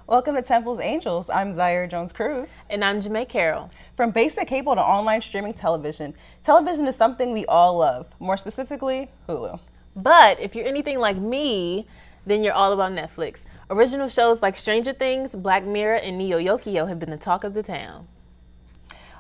Welcome to Temple's Angels. I'm Zaire Jones-Cruz. And I'm Jamae Carroll. From basic cable to online streaming television, television is something we all love, more specifically, Hulu. But if you're anything like me, then you're all about Netflix. Original shows like Stranger Things, Black Mirror, and Neo Yokio have been the talk of the town.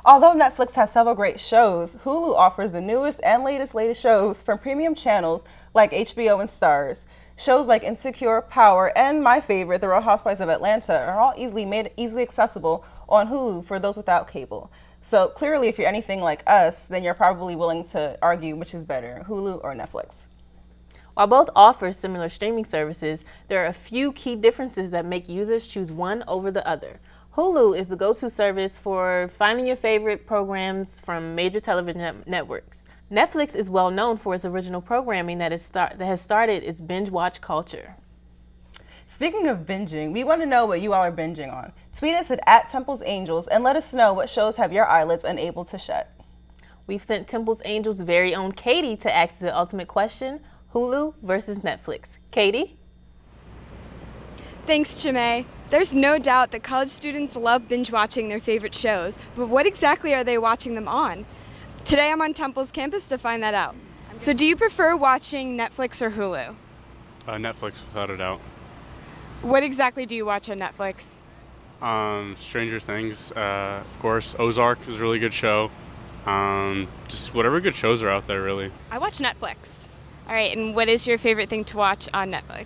Although Netflix has several great shows, Hulu offers the newest and latest shows from premium channels like HBO and Starz. Shows like Insecure, Power, and my favorite, The Real Housewives of Atlanta, are all easily accessible on Hulu for those without cable. So clearly, if you're anything like us, then you're probably willing to argue which is better, Hulu or Netflix. While both offer similar streaming services, there are a few key differences that make users choose one over the other. Hulu is the go-to service for finding your favorite programs from major television networks. Netflix is well known for its original programming that has started its binge watch culture. Speaking of binging, we want to know what you all are binging on. Tweet us at Temple's Angels and let us know what shows have your eyelids unable to shut. We've sent Temple's Angels' very own Katie to ask the ultimate question, Hulu versus Netflix. Katie? Thanks, Jamae. There's no doubt that college students love binge watching their favorite shows, but what exactly are they watching them on? Today I'm on Temple's campus to find that out. So do you prefer watching Netflix or Hulu? Netflix, without a doubt. What exactly do you watch on Netflix? Stranger Things, of course. Ozark is a really good show. Just whatever good shows are out there, really. I watch Netflix. All right, and what is your favorite thing to watch on Netflix?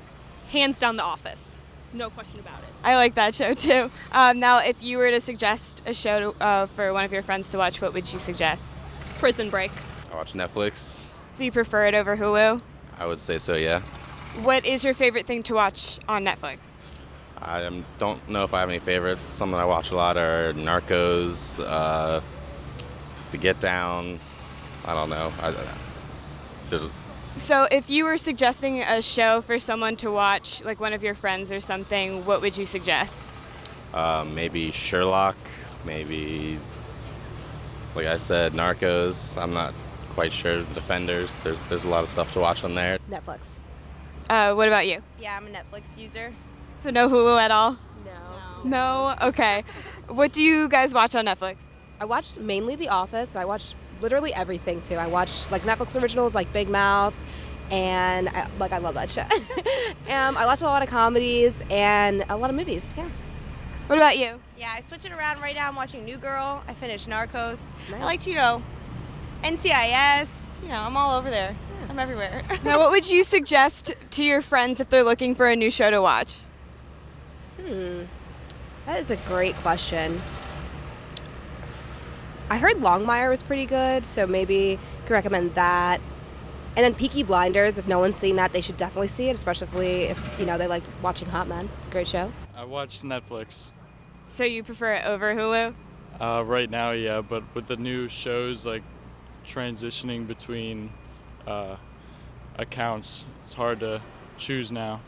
Hands down, The Office. No question about it. I like that show too. Now, if you were to suggest a show for one of your friends to watch, what would you suggest? Prison Break. I watch Netflix. So you prefer it over Hulu? I would say so, yeah. What is your favorite thing to watch on Netflix? I don't know if I have any favorites. Some that I watch a lot are Narcos, The Get Down. I don't know. So if you were suggesting a show for someone to watch, like one of your friends or something, what would you suggest? Maybe Sherlock, maybe, like I said, Narcos. I'm not quite sure. Defenders. There's a lot of stuff to watch on there. Netflix. What about you? Yeah, I'm a Netflix user. So no Hulu at all? No. No? Okay. What do you guys watch on Netflix? I watch mainly The Office, and I watch literally everything too. I watch like Netflix originals like Big Mouth, and I love that show. I watch a lot of comedies and a lot of movies. Yeah. What about you? Yeah, I switch it around right now. I'm watching New Girl. I finished Narcos. Nice. I like NCIS. I'm all over there. Yeah. I'm everywhere. Now, what would you suggest to your friends if they're looking for a new show to watch? That is a great question. I heard Longmire was pretty good, so maybe you could recommend that. And then Peaky Blinders, if no one's seen that, they should definitely see it, especially if, they like watching Hot Men. It's a great show. I watch Netflix. So you prefer it over Hulu? Right now, yeah, but with the new shows like transitioning between accounts, it's hard to choose now.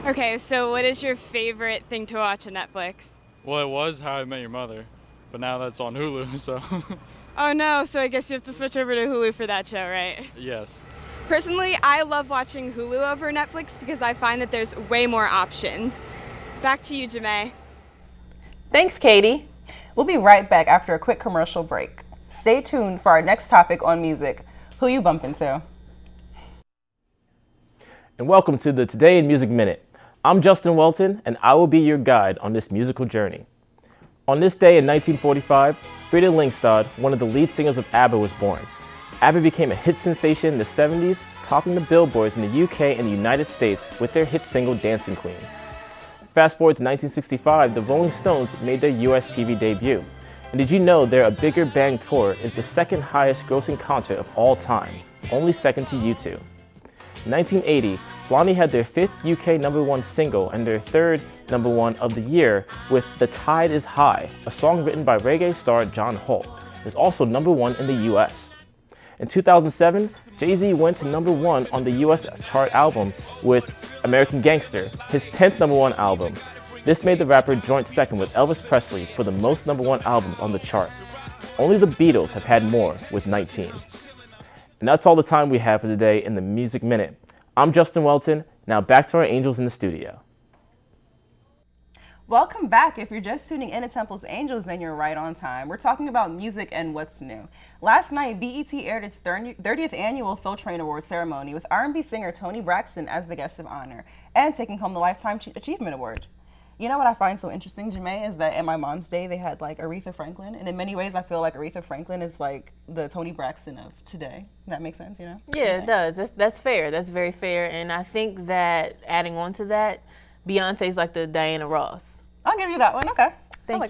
Okay, so what is your favorite thing to watch on Netflix? Well, it was How I Met Your Mother, but now that's on Hulu, so. Oh no, so I guess you have to switch over to Hulu for that show, right? Yes. Personally, I love watching Hulu over Netflix because I find that there's way more options. Back to you, Jamae. Thanks, Katie. We'll be right back after a quick commercial break. Stay tuned for our next topic on music. Who you bumping to? And welcome to the Today in Music Minute. I'm Justin Welton, and I will be your guide on this musical journey. On this day in 1945, Frida Lindstad, one of the lead singers of ABBA, was born. ABBA became a hit sensation in the 70s, topping the billboards in the UK and the United States with their hit single Dancing Queen. Fast forward to 1965, the Rolling Stones made their US TV debut. And did you know their A Bigger Bang tour is the second highest grossing concert of all time, only second to U2. In 1980, Blondie had their fifth UK #1 single and their third #1 of the year with The Tide is High, a song written by reggae star John Holt. It was also #1 in the US. In 2007, Jay-Z went to #1 on the US chart album with American Gangster, his 10th #1 album. This made the rapper joint second with Elvis Presley for the most #1 albums on the chart. Only the Beatles have had more with 19. And that's all the time we have for today in the Music Minute. I'm Justin Welton. Now back to our angels in the studio. Welcome back. If you're just tuning in to Temple's Angels, then you're right on time. We're talking about music and what's new. Last night, BET aired its 30th annual Soul Train Awards ceremony with R&B singer Toni Braxton as the guest of honor and taking home the Lifetime Achievement Award. You know what I find so interesting, Jamae, is that in my mom's day, they had like Aretha Franklin. And in many ways, I feel like Aretha Franklin is like the Toni Braxton of today. That makes sense, you know? Yeah, it does. That's fair. That's very fair. And I think that adding on to that, Beyonce's like the Diana Ross. I'll give you that one. Okay. Thank I like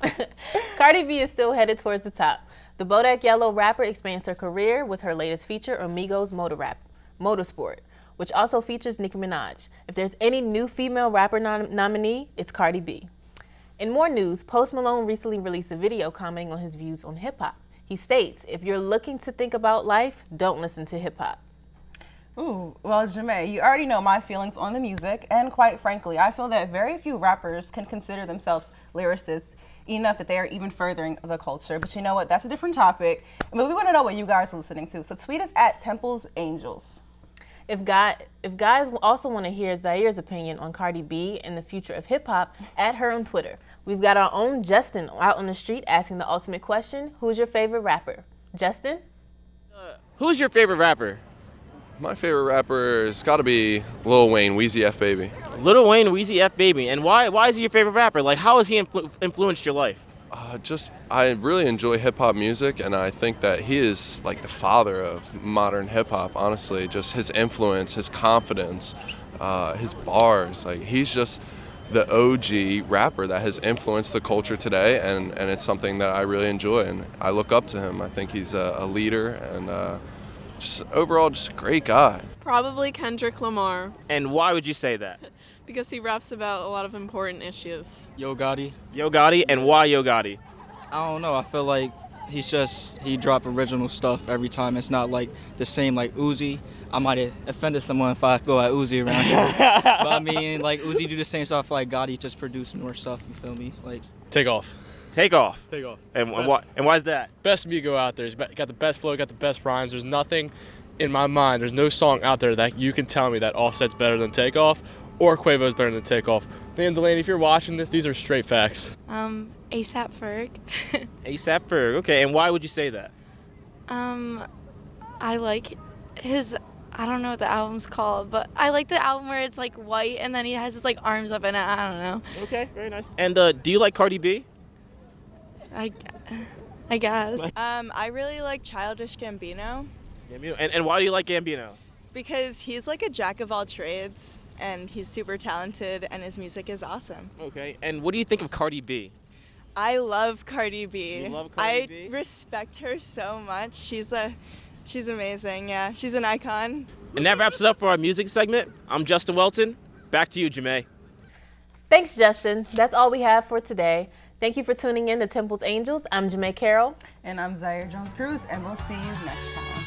that. Cardi B is still headed towards the top. The Bodak Yellow rapper expands her career with her latest feature, Amigos Motorsport, which also features Nicki Minaj. If there's any new female rapper nominee, it's Cardi B. In more news, Post Malone recently released a video commenting on his views on hip-hop. He states, if you're looking to think about life, don't listen to hip-hop. Ooh, well, Jamae, you already know my feelings on the music, and quite frankly, I feel that very few rappers can consider themselves lyricists enough that they are even furthering the culture. But you know what? That's a different topic. But we want to know what you guys are listening to. So tweet us at Temple's Angels. If guys also want to hear Zaire's opinion on Cardi B and the future of hip-hop, add her on Twitter. We've got our own Justin out on the street asking the ultimate question, who's your favorite rapper? Justin? Who's your favorite rapper? My favorite rapper has got to be Lil Wayne, Weezy F Baby. Lil Wayne, Weezy F Baby. And why is he your favorite rapper? Like, how has he influenced your life? I really enjoy hip-hop music, and I think that he is like the father of modern hip-hop, honestly. Just his influence, his confidence, his bars. Like, he's just the OG rapper that has influenced the culture today, and it's something that I really enjoy, and I look up to him. I think he's a leader, and just overall just a great guy. Probably Kendrick Lamar. And why would you say that? Because he raps about a lot of important issues. Yo Gotti. Yo Gotti, and why Yo Gotti? I don't know. I feel like he drop original stuff every time. It's not like the same like Uzi. I might have offended someone if I go at Uzi around here. But I mean, like Uzi do the same stuff. Like Gotti just produce more stuff. You feel me? Like Take Off. Take Off. Take Off. And why is that? Best Migo out there. He's got the best flow, got the best rhymes. There's nothing in my mind. There's no song out there that you can tell me that Offset's better than Take Off or Quavo's better than Take Off. Dan Delaney, if you're watching this, these are straight facts. ASAP Ferg. ASAP Ferg. Okay, and why would you say that? I like his, I don't know what the album's called, but I like the album where it's like white and then he has his like arms up in it. I don't know. Okay, very nice. And do you like Cardi B? I guess. I really like Childish Gambino. And why do you like Gambino? Because he's like a jack of all trades and he's super talented and his music is awesome. Okay, and what do you think of Cardi B? I love Cardi B. You love Cardi B? I respect her so much. She's amazing, yeah. She's an icon. And that wraps it up for our music segment. I'm Justin Welton. Back to you, Jamae. Thanks, Justin. That's all we have for today. Thank you for tuning in to Temple's Angels. I'm Jamae Carroll. And I'm Zaire Jones-Cruz, and we'll see you next time.